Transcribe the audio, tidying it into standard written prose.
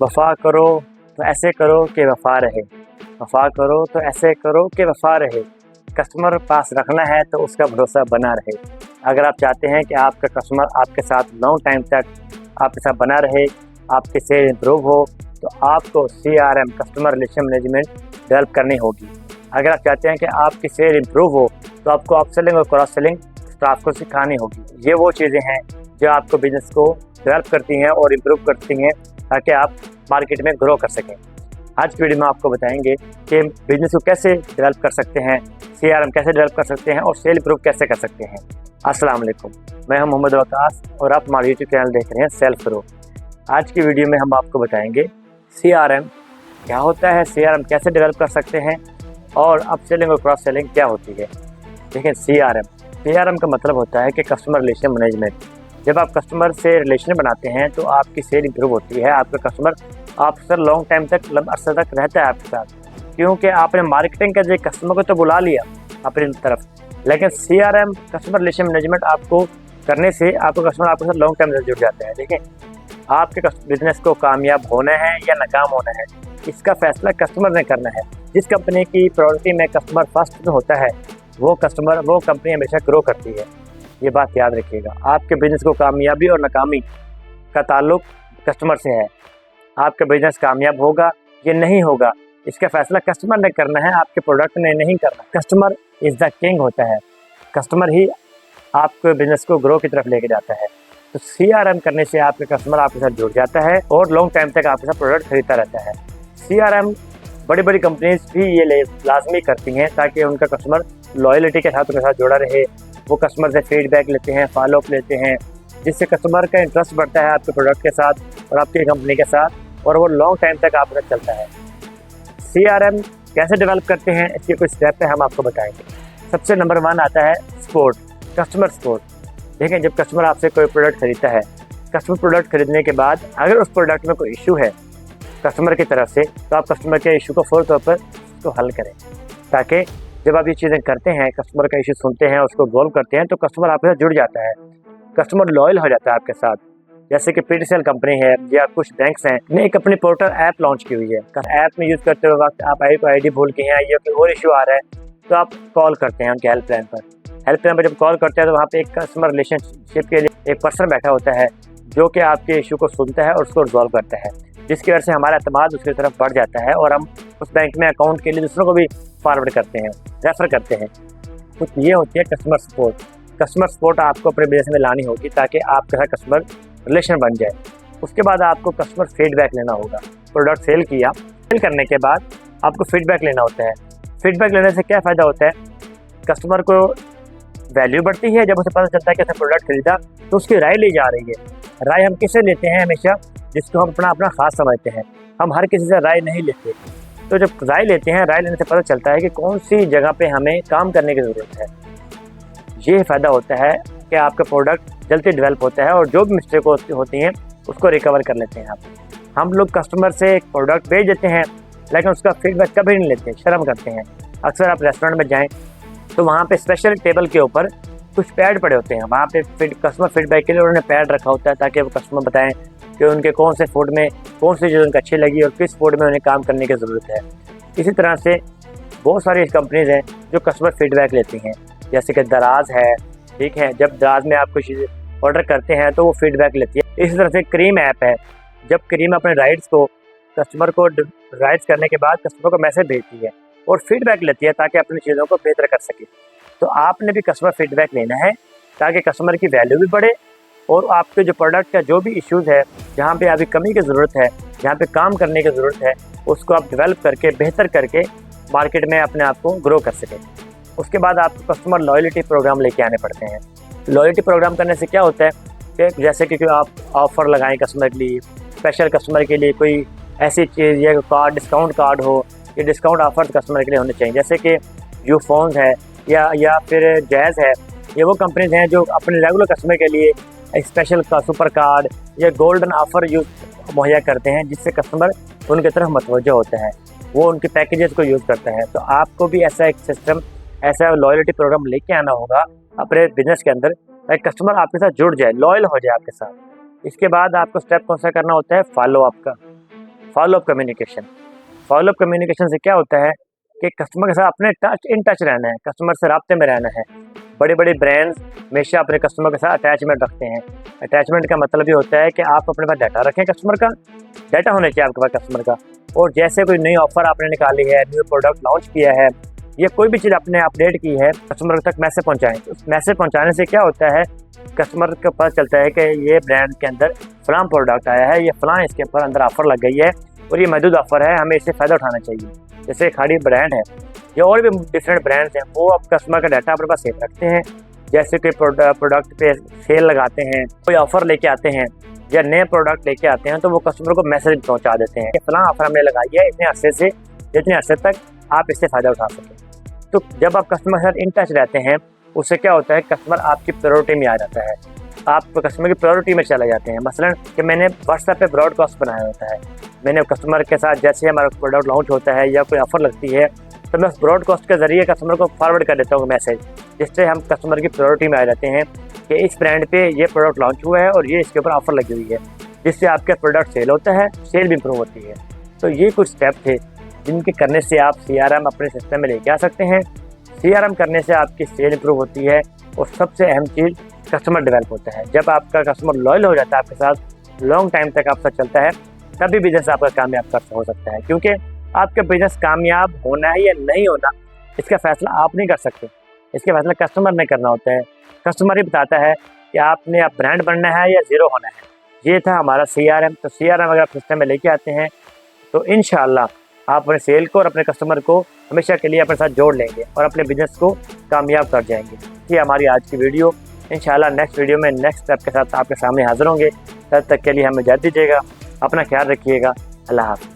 वफा करो तो ऐसे करो कि वफा रहे, वफा करो तो ऐसे करो कि वफा रहे। कस्टमर पास रखना है तो उसका भरोसा बना रहे। अगर आप चाहते हैं कि आपका कस्टमर आपके साथ लॉन्ग टाइम तक आपके साथ बना रहे, आपकी सेल इंप्रूव हो, तो आपको CRM customer relation management develop करनी होगी। अगर आप चाहते हैं कि आपकी सेल इंप्रूव हो तो आपको अपसेलिंग और क्रॉस सेलिंग स्टाफ को सिखानी होगी। ये वो चीज़ें हैं जो आपको बिजनेस को डेवलप करती हैं और इम्प्रूव करती हैं ताकि आप मार्केट में ग्रो कर सकें। आज की वीडियो में आपको बताएंगे कि बिजनेस को कैसे डेवलप कर सकते हैं, CRM कैसे डेवलप कर सकते हैं और सेल इंप्रूव कैसे कर सकते हैं। अस्सलाम वालेकुम, मैं हूं मोहम्मद वकास और आप हमारे यूट्यूब चैनल देख रहे हैं सेल्फ ग्रो। आज की वीडियो में हम आपको बताएंगे CRM क्या होता है, CRM कैसे डेवलप कर सकते हैं और अपसेलिंग और क्रॉस सेलिंग क्या होती है। देखिए, CRM का मतलब होता है कि कस्टमर रिलेशन मैनेजमेंट। जब आप कस्टमर से रिलेशन बनाते हैं तो आपकी सेल इंप्रूव होती है, आपका कस्टमर आपसे लॉन्ग टाइम तक, लंबा अरसा तक रहता है आपके साथ, क्योंकि आपने मार्केटिंग के जरिए कस्टमर को तो बुला लिया अपनी तरफ, लेकिन CRM कस्टमर रिलेशन मैनेजमेंट आपको करने से आपका कस्टमर आपके साथ लॉन्ग टाइम तक जुड़ जाता है। देखिए, आपके बिजनेस को कामयाब होना है या नाकाम होना है, इसका फैसला कस्टमर ने करना है। जिस कंपनी की प्रायोरिटी में कस्टमर फर्स्ट में होता है वो कंपनी हमेशा ग्रो करती है। ये बात याद रखिएगा। आपके बिजनेस को कामयाबी और नाकामी का ताल्लुक कस्टमर से है। आपका बिजनेस कामयाब होगा या नहीं होगा, इसका फैसला कस्टमर ने करना है, आपके प्रोडक्ट ने नहीं करना। कस्टमर इज़ द किंग होता है, कस्टमर ही आपके बिजनेस को ग्रो की तरफ लेके जाता है। तो CRM करने से आपके कस्टमर आपके साथ जुड़ जाता है और लॉन्ग टाइम तक आपके साथ प्रोडक्ट खरीदता रहता है। CRM बड़ी बड़ी कंपनीज भी ये लाजमी करती हैं ताकि उनका कस्टमर लॉयल्टी के साथ उनके साथ जुड़ा रहे। वो कस्टमर से फीडबैक लेते हैं, फॉलोअप लेते हैं, जिससे कस्टमर का इंटरेस्ट बढ़ता है आपके प्रोडक्ट के साथ और आपकी कंपनी के साथ, और वो लॉन्ग टाइम तक आपके साथ चलता है। CRM कैसे डेवलप करते हैं, इसके कुछ स्टेप है, हम आपको बताएंगे। सबसे नंबर 1 आता है सपोर्ट, कस्टमर सपोर्ट। देखें, जब कस्टमर आपसे कोई प्रोडक्ट खरीदता है, कस्टमर प्रोडक्ट खरीदने के बाद अगर उस प्रोडक्ट में कोई इशू है कस्टमर की तरफ से, तो आप कस्टमर के इशू को फौरी तौर पर उसको हल करें, ताकि जब आप ये चीज़ें करते हैं, कस्टमर का इशू सुनते हैं, उसको सॉल्व करते हैं, तो कस्टमर आपके साथ जुड़ जाता है, कस्टमर लॉयल हो जाता है आपके साथ। जैसे कि PTCL कंपनी है या कुछ बैंक्स हैं ने एक अपनी पोर्टल ऐप लॉन्च की हुई है। ऐप में यूज़ करते हुए वक्त आप ID भूल गए हैं या कोई और इशू आ रहा है, तो आप कॉल करते हैं उनके हेल्पलाइन पर। हेल्पलाइन पर जब कॉल करते हैं तो वहाँ पे एक कस्टमर रिलेशनशिप के लिए एक पर्सन बैठा होता है जो कि आपके इशू को सुनता है और उसको रिजॉल्व करता है, जिसकी वजह से हमारा एतमाद उसकी तरफ बढ़ जाता है और हम उस बैंक में अकाउंट के लिए दूसरों को भी फॉरवर्ड करते हैं, रेफ़र करते हैं। तो ये होती है कस्टमर सपोर्ट। कस्टमर सपोर्ट आपको अपने बिजनेस में लानी होगी ताकि आपके साथ कस्टमर रिलेशन बन जाए। उसके बाद आपको कस्टमर फीडबैक लेना होगा। प्रोडक्ट सेल किया, सेल करने के बाद आपको फीडबैक लेना होता है। फीडबैक लेने से क्या फ़ायदा होता है, कस्टमर को वैल्यू बढ़ती है। जब उसे पता चलता है कि उसने प्रोडक्ट खरीदा तो उसकी राय ली जा रही है। राय हम किससे लेते हैं हमेशा, जिसको हम अपना अपना ख़ास समझते हैं। हम हर किसी से राय नहीं लेते। तो जब राय लेते हैं, राय लेने से पता चलता है कि कौन सी जगह पे हमें काम करने की ज़रूरत है। ये फ़ायदा होता है कि आपका प्रोडक्ट जल्दी डेवलप होता है और जो भी मिस्टेक होती हैं उसको रिकवर कर लेते हैं आप। हम लोग कस्टमर से एक प्रोडक्ट भेज देते हैं लेकिन उसका फीडबैक कभी नहीं लेते, शर्म करते हैं। अक्सर आप रेस्टोरेंट में जाएँ तो वहाँ पे स्पेशल टेबल के ऊपर कुछ पैड पड़े होते हैं, वहाँ पे कस्टमर फीडबैक के लिए उन्होंने पैड रखा होता है ताकि वो कस्टमर बताएं कि उनके कौन से फूड में कौन सी चीज़ उनको अच्छी लगी और किस फूड में उन्हें काम करने की ज़रूरत है। इसी तरह से बहुत सारी कंपनीज़ हैं जो कस्टमर फीडबैक लेती हैं, जैसे कि दराज है, ठीक है। जब दराज में आप कुछ ऑर्डर करते हैं तो वो फीडबैक लेती है। इसी तरह से क्रीम ऐप है, जब क्रीम अपने राइड्स को कस्टमर को राइड्स करने के बाद कस्टमर को मैसेज भेजती है और फीडबैक लेती है ताकि अपनी चीज़ों को बेहतर कर सके। तो आपने भी कस्टमर फीडबैक लेना है ताकि कस्टमर की वैल्यू भी बढ़े और आपके जो प्रोडक्ट का जो भी इश्यूज़ है, जहाँ पे अभी कमी की ज़रूरत है, जहाँ पे काम करने की ज़रूरत है, उसको आप डेवलप करके बेहतर करके मार्केट में अपने आप को ग्रो कर सकें। उसके बाद आपको कस्टमर लॉयल्टी प्रोग्राम लेके आने पड़ते हैं। लॉयल्टी प्रोग्राम करने से क्या होता है कि जैसे कि आप ऑफ़र लगाएं कस्टमर के लिए, स्पेशल कस्टमर के लिए कोई ऐसी चीज़ या कार्ड, डिस्काउंट कार्ड हो, ये डिस्काउंट ऑफर कस्टमर के लिए होने चाहिए। जैसे कि यूफोन्स है या फिर जैज़ है, ये वो कंपनीज हैं जो अपने रेगुलर कस्टमर के लिए स्पेशल का सुपर कार्ड या गोल्डन ऑफर मुहैया करते हैं, जिससे कस्टमर उनकी तरफ मतवज्जो होता है, वो उनके पैकेजेस को यूज़ करता है। तो आपको भी ऐसा एक सिस्टम, ऐसा लॉयल्टी प्रोग्राम लेके आना होगा अपने बिजनेस के अंदर ताकि कस्टमर आपके साथ जुड़ जाए, लॉयल हो जाए आपके साथ। इसके बाद आपको स्टेप कौन सा करना होता है, फॉलो अप का। Follow up communication. फॉलोअप कम्युनिकेशन से क्या होता है कि कस्टमर के साथ अपने इन टच रहना है, कस्टमर से राब्ते में रहना है। बड़े बड़े ब्रांड्स हमेशा अपने कस्टमर के साथ अटैचमेंट रखते हैं। अटैचमेंट का मतलब ये होता है कि आप अपने पास डाटा रखें, कस्टमर का डाटा होना चाहिए आपके पास कस्टमर का। और जैसे कोई नई ऑफर आपने निकाली है, न्यू प्रोडक्ट लॉन्च किया है, या कोई भी चीज़ आपने अपडेट की है, कस्टमर तक मैसेज पहुंचाएं। उस मैसेज पहुंचाने से क्या होता है, कस्टमर को पता चलता है कि ये ब्रांड के अंदर फलां प्रोडक्ट आया है, ये फलां इसके ऊपर अंदर ऑफर लग गई है और ये महदूद ऑफर है, हमें इससे फ़ायदा उठाना चाहिए। जैसे खाड़ी ब्रांड है या और भी डिफरेंट ब्रांड्स हैं, वो अब कस्टमर का डाटा अपने पास सेव रखते हैं। जैसे कोई प्रोडक्ट पे सेल लगाते हैं, कोई ऑफर लेके आते हैं या नए प्रोडक्ट लेके आते हैं, तो वो कस्टमर को मैसेज पहुंचा देते हैं कि फलां ऑफर हमने लगाई है, इतने अरसे से इतने अरसे तक आप इससे फ़ायदा उठा सकें। तो जब आप कस्टमर के साथ इन टच रहते हैं, उससे क्या होता है, कस्टमर आपकी प्रायोरिटी में आ जाता है, आप कस्टमर की प्रायोरिटी में चले जाते हैं। मसलन कि मैंने व्हाट्सएप पे ब्रॉडकास्ट बनाया होता है, मैंने कस्टमर के साथ जैसे हमारा प्रोडक्ट लॉन्च होता है या कोई ऑफर लगती है, तो मैं उस ब्रॉडकास्ट के ज़रिए कस्टमर को फॉरवर्ड कर देता हूँ मैसेज, जिससे हम कस्टमर की प्रायोरिटी में आ जाते हैं कि इस ब्रांड पे ये प्रोडक्ट लॉन्च हुआ है और ये इसके ऊपर ऑफर लगी हुई है, जिससे आपका प्रोडक्ट सेल होता है, सेल भी इम्प्रूव होती है। तो ये कुछ स्टेप थे जिनके करने से आप CRM अपने सिस्टम में लेके आ सकते हैं। CRM करने से आपकी सेल इम्प्रूव होती है और सबसे अहम चीज़ कस्टमर डेवलप होता है। जब आपका कस्टमर लॉयल हो जाता है आपके साथ, लॉन्ग टाइम तक आपका चलता है, तभी बिजनेस आपका कामयाब हो सकता है। क्योंकि आपका बिजनेस कामयाब होना है या नहीं होना, इसका फैसला आप नहीं कर सकते, इसका फैसला कस्टमर ने करना होता है। कस्टमर ही बताता है कि आपने आप ब्रांड बनना है या ज़ीरो होना है। ये था हमारा CRM। तो CRM अगर आप सिस्टम में लेके आते हैं तो इंशाअल्लाह आप अपने सेल को और अपने कस्टमर को हमेशा के लिए अपने साथ जोड़ लेंगे और अपने बिजनेस को कामयाब कर जाएंगे। ये हमारी आज की वीडियो। इंशाअल्लाह नेक्स्ट वीडियो में नेक्स्ट स्टेप के साथ आपके सामने हाजिर होंगे। तब तक के लिए हमें इजाज़त दीजिएगा, अपना ख्याल रखिएगा। अल्लाह हाफ़िज़।